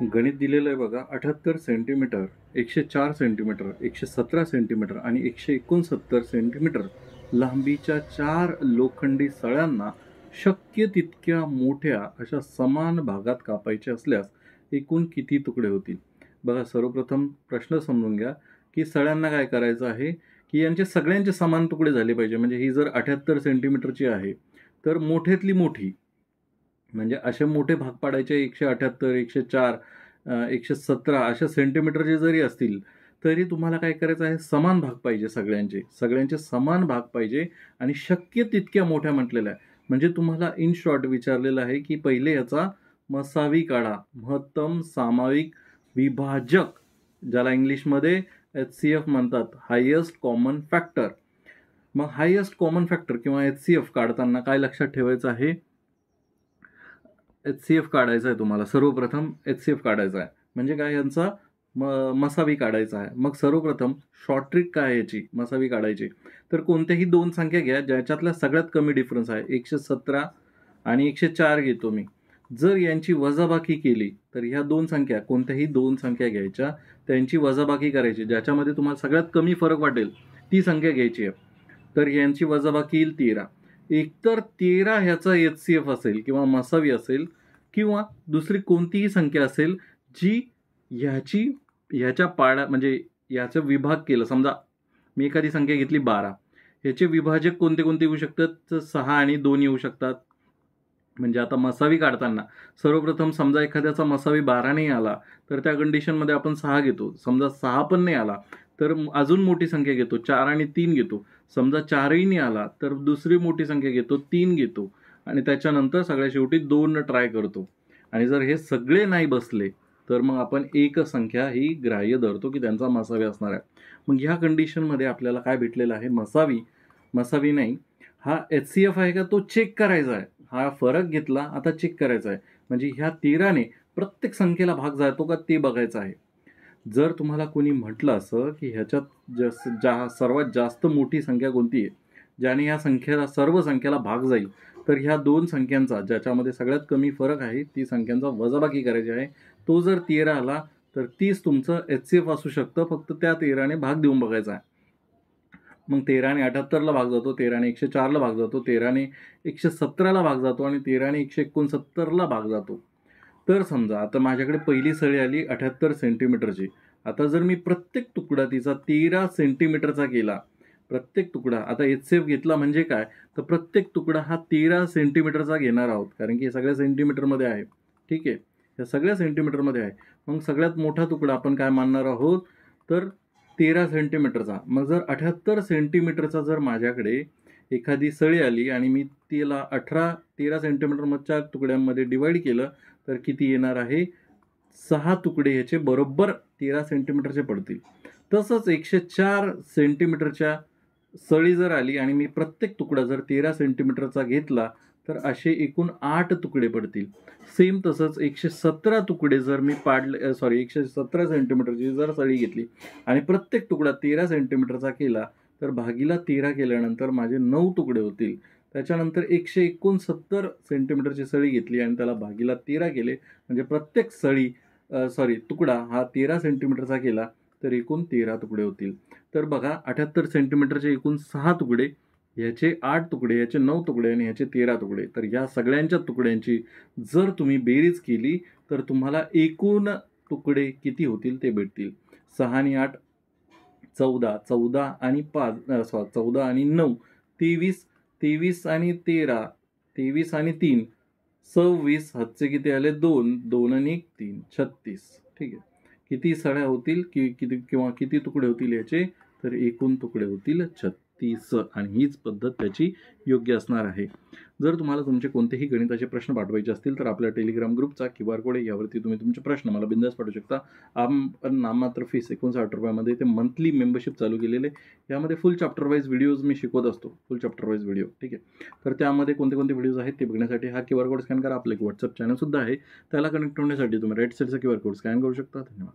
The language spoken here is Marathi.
गणित दिलेलं आहे बघा. 78 सेंटीमीटर, 104 सेंटीमीटर, 117 सेंटीमीटर आणि 169 सेंटीमीटर लांबीच्या 4 लोखंडी सळ्यांना शक्य तितक्या मोठ्या अशा समान भागात कापायचे असल्यास एकूण किती तुकडे होतील? बघा, सर्वप्रथम प्रश्न समजून घ्या, की सळ्यांना काय करायचं आहे, की यांचे सगळ्यांचे समान तुकडे झाले पाहिजे. म्हणजे ही जर 78 सेंटीमीटरची आहे, तर मोठ्यातली मोठी म्हणजे असे मोठे भाग पाडायचे 178, 104, 117 अशा सेंटीमीटरचे जरी असतील, तरी तुम्हाला काय करायचं आहे, समान भाग पाहिजे सगळ्यांचे. सगळ्यांचे समान भाग पाहिजे आणि शक्य तितक्या मोठ्या म्हटलेल्या आहे. म्हणजे तुम्हाला इन शॉर्ट विचारलेलं आहे, की पहिले याचा मसावी काढा. महत्तम सामायिक विभाजक, ज्याला इंग्लिशमध्ये HCF म्हणतात, हायेस्ट कॉमन फॅक्टर. मग हायेस्ट कॉमन फॅक्टर किंवा HCF काढताना काय लक्षात ठेवायचं आहे? HCF काढायचा आहे तुम्हाला. सर्वप्रथम HCF काढायचा आहे. म्हणजे काय, यांचा मसावी काढायचा आहे. मग सर्वप्रथम शॉर्ट ट्रिक काय याची मसावी काढायची, तर कोणत्याही दोन संख्या घ्या ज्याच्यातल्या सगळ्यात कमी डिफरन्स आहे. 117 आणि 104 घेतो मी. जर यांची वजाबाकी केली तर ह्या दोन संख्या, कोणत्याही दोन संख्या घ्यायच्या, त्यांची वजाबाकी करायची. ज्याच्यामध्ये तुम्हाला सगळ्यात कमी फरक वाटेल ती संख्या घ्यायची आहे. तर यांची वजाबाकी येईल 13. एकतर 13 ह्याचा HCF असेल किंवा मसावी असेल, किंवा दुसरी कोणतीही संख्या असेल जी ह्याच्या पाड्या म्हणजे याचं विभाग केलं. समजा मी एखादी संख्या घेतली 12, ह्याचे विभाजक कोणते कोणते येऊ शकतात, तर 6 आणि 2 येऊ शकतात. म्हणजे आता मसावी काढताना सर्वप्रथम समजा एखाद्याचा मसावी 12 नाही आला, तर त्या कंडिशनमध्ये आपण 6 घेतो. समजा 6 पण नाही आला, तर अजून मोठी संख्या घेतो, 4 आणि 3 घेतो. समजा 4ही नाही आला, तर दुसरी मोठी संख्या घेतो, 3 घेतो आणि त्याच्यानंतर सगळ्यात शेवटी 2 ट्राय करतो. आणि जर हे सगळे नाही बसले, तर मग आपण एक संख्या ही ग्राह्य धरतो, की त्यांचा मसावी असणार आहे. मग ह्या कंडिशनमध्ये आपल्याला काय भेटलेलं आहे, मसावी नाही, हा HCF आहे का तो चेक करायचा आहे. हा फरक घेतला, आता चेक करायचा आहे. म्हणजे ह्या 13ने प्रत्येक संख्येला भाग जातो का ते बघायचं आहे. जर तुम्हाला कोणी म्हटलं असं, की ह्याच्यात सर्वात जास्त मोठी संख्या कोणती आहे, ज्याने ह्या संख्येला सर्व संख्येला भाग जाईल, तर ह्या दोन संख्यांचा ज्याच्यामध्ये सगळ्यात कमी फरक आहे ती संख्यांचा वजाबाकी करायची आहे. तो जर 13 आला, तर 30 तुमचं HCF असू शकतं. फक्त त्या 13ने भाग देऊन बघायचा आहे. मग 13ने 78ला भाग जातो, 13ने 104ला भाग जातो, 13ने 117ला भाग जातो आणि 13ने 169ला भाग जातो. तर समजा आता माझ्याकडे पहिली सळी आली 78 सेंटीमीटरची. आता जर मी प्रत्येक तुकडा तिचा 13 सेंटीमीटरचा केला, प्रत्येक तुकडा, आता HCF घेतला म्हणजे काय, तर प्रत्येक तुकडा हा 13 सेंटीमीटरचा घेणार आहोत, कारण की हे सगळ्या सेंटीमीटरमध्ये आहे. ठीक आहे, या सगळ्या सेंटीमीटरमध्ये आहे. मग सगळ्यात मोठा तुकडा आपण काय मानणार आहोत, तर 13 सेंटीमीटरचा. मग जर 78 सेंटीमीटरचा जर माझ्याकडे एखादी सळी आली आणि मी तिला 13 सेंटीमीटरच्या तुकड्यांमध्ये डिवाइड केलं, तर किती येणार आहे, 6 तुकडे ह्याचे बरोबर 13 सेंटीमीटरचे पडतील. तसंच 104 सेंटीमीटरच्या सळी जर आली आणि मी प्रत्येक तुकडा जर 13 सेंटीमीटरचा घेतला, तर असे एकूण 8 तुकडे पडतील. सेम तसंच 117 तुकडे जर मी 117 सेंटीमीटरची जर सळी घेतली आणि प्रत्येक तुकडा 13 सेंटीमीटरचा केला, तर भागीला 13 केल्यानंतर माझे 9 तुकडे होतील. त्याच्यानंतर 169 सेंटीमीटरची सळी घेतली आणि त्याला भागीला 13 केले, म्हणजे प्रत्येक तुकडा हा 13 सेंटीमीटरचा केला, तर एकूण 13 तुकडे होतील. तर बघा, 78 सेंटीमीटरचे एकूण 6 तुकडे, ह्याचे 8 तुकडे, ह्याचे 9 तुकडे आणि ह्याचे 13 तुकडे. तर या सगळ्यांच्या तुकड्यांची जर तुम्ही बेरीज केली, तर तुम्हाला एकूण तुकडे किती होतील ते भेटतील. 6 आणि 8 14, 14 आणि 14 आणि 9 23, 23 आणि 13, 23 आणि 3 26, हातचे किती आले 2, 2 आणि 1 3, 36. ठीक आहे, किती सळ्या होतील किंवा किती तुकडे होतील याचे, तर एकूण तुकडे होतील 36. आणि हीच पद्धत त्याची योग्य असणार आहे. जर तुम्हाला तुमचे कोणतेही गणिताचे प्रश्न पाठवायचे असतील, तर आपल्या टेलिग्राम ग्रुपचा QR कोड आहे, यावरती तुम्ही तुमचे प्रश्न मला बिंदास पाठवू शकता. आपण नाममात्र फीस 59 रुपयामध्ये ते मंथली मेंबरशिप चालू केलेले. यामध्ये फुल चॅप्टर वाईज व्हिडिओज मी शिकवत असतो, फुल चॅप्टर वाईज व्हिडिओ. ठीक आहे, तर त्यामध्ये कोणते कोणते व्हिडिओज आहेत ते बघण्यासाठी हा QR कोड स्कॅन करा. आपलं एक WhatsApp चॅनल सुद्धा आहे, त्याला कनेक्ट होण्यासाठी तुम्ही राईट साईडचा QR कोड स्कॅन करू शकता. धन्यवाद.